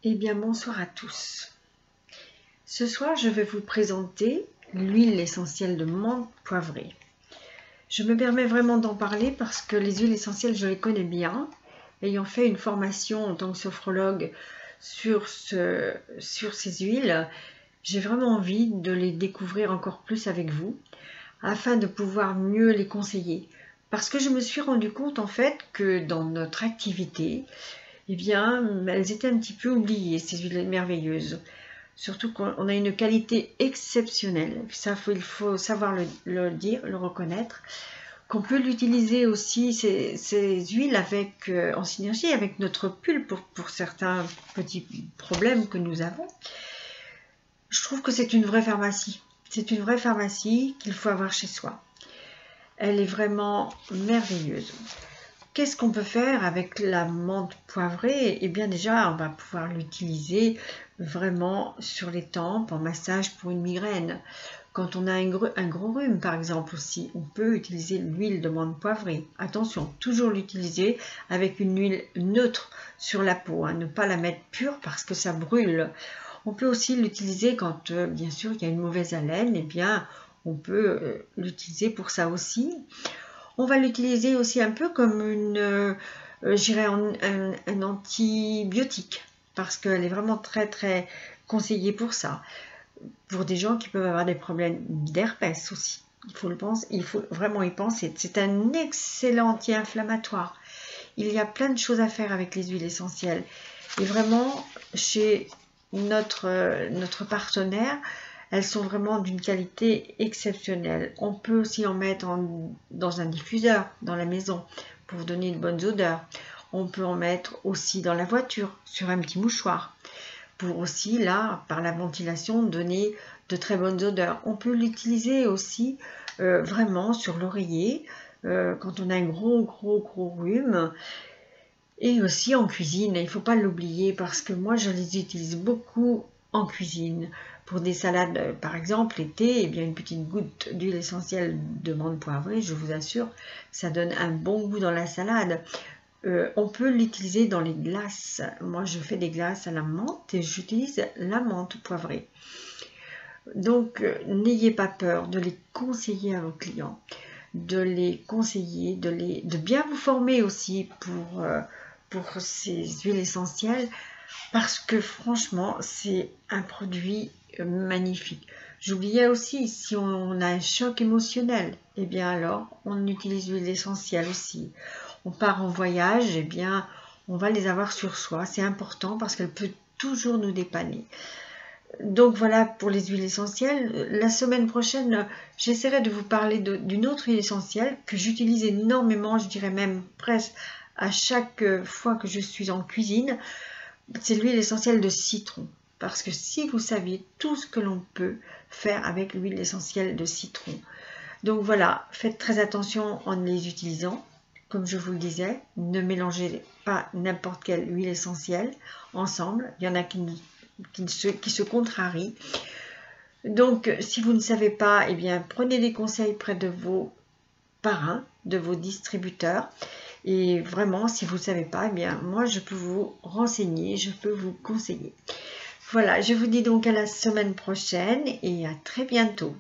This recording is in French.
Eh bien, bonsoir à tous. Ce soir, je vais vous présenter l'huile essentielle de menthe poivrée. Je me permets vraiment d'en parler parce que les huiles essentielles, je les connais bien. Ayant fait une formation en tant que sophrologue sur ces huiles, j'ai vraiment envie de les découvrir encore plus avec vous, afin de pouvoir mieux les conseiller. Parce que je me suis rendu compte en fait que dans notre activité, eh bien, elles étaient un petit peu oubliées, ces huiles merveilleuses. Surtout qu'on a une qualité exceptionnelle. Ça, il faut savoir le dire, le reconnaître. Qu'on peut l'utiliser aussi, ces huiles, en synergie avec notre pull pour certains petits problèmes que nous avons. Je trouve que c'est une vraie pharmacie. C'est une vraie pharmacie qu'il faut avoir chez soi. Elle est vraiment merveilleuse. Qu'est-ce qu'on peut faire avec la menthe poivrée? Eh bien déjà, on va pouvoir l'utiliser vraiment sur les tempes, en massage pour une migraine. Quand on a un gros rhume par exemple aussi, on peut utiliser l'huile de menthe poivrée. Attention, toujours l'utiliser avec une huile neutre sur la peau, ne pas la mettre pure parce que ça brûle. On peut aussi l'utiliser quand, bien sûr, il y a une mauvaise haleine, eh bien, on peut l'utiliser pour ça aussi. On va l'utiliser aussi un peu comme un antibiotique, parce qu'elle est vraiment très conseillée pour ça. Pour des gens qui peuvent avoir des problèmes d'herpès aussi. Il faut vraiment y penser. C'est un excellent anti-inflammatoire. Il y a plein de choses à faire avec les huiles essentielles. Et vraiment, chez notre partenaire, elles sont vraiment d'une qualité exceptionnelle. On peut aussi en mettre dans un diffuseur dans la maison pour donner de bonnes odeurs. On peut en mettre aussi dans la voiture, sur un petit mouchoir, pour aussi, là, par la ventilation, donner de très bonnes odeurs. On peut l'utiliser aussi vraiment sur l'oreiller, quand on a un gros rhume. Et aussi en cuisine, il ne faut pas l'oublier parce que moi je les utilise beaucoup en cuisine. Pour des salades par exemple l'été, eh bien une petite goutte d'huile essentielle de menthe poivrée, je vous assure, ça donne un bon goût dans la salade. On peut l'utiliser dans les glaces. Moi je fais des glaces à la menthe et j'utilise la menthe poivrée. Donc n'ayez pas peur de les conseiller à vos clients, de les conseiller, de bien vous former aussi pour ces huiles essentielles parce que franchement c'est un produit magnifique. J'oubliais aussi, si on a un choc émotionnel, eh bien alors on utilise l'huile essentielle aussi. On part en voyage, eh bien on va les avoir sur soi, c'est important parce qu'elle peut toujours nous dépanner. Donc voilà pour les huiles essentielles. La semaine prochaine, j'essaierai de vous parler d'une autre huile essentielle que j'utilise énormément, je dirais même presque à chaque fois que je suis en cuisine. C'est l'huile essentielle de citron. Parce que si vous saviez tout ce que l'on peut faire avec l'huile essentielle de citron. Donc voilà, faites très attention en les utilisant. Comme je vous le disais, ne mélangez pas n'importe quelle huile essentielle ensemble. Il y en a qui se contrarient. Donc, si vous ne savez pas, eh bien, prenez des conseils près de vos parrains, de vos distributeurs. Et vraiment, si vous ne savez pas, eh bien, moi, je peux vous renseigner, je peux vous conseiller. Voilà, je vous dis donc à la semaine prochaine et à très bientôt.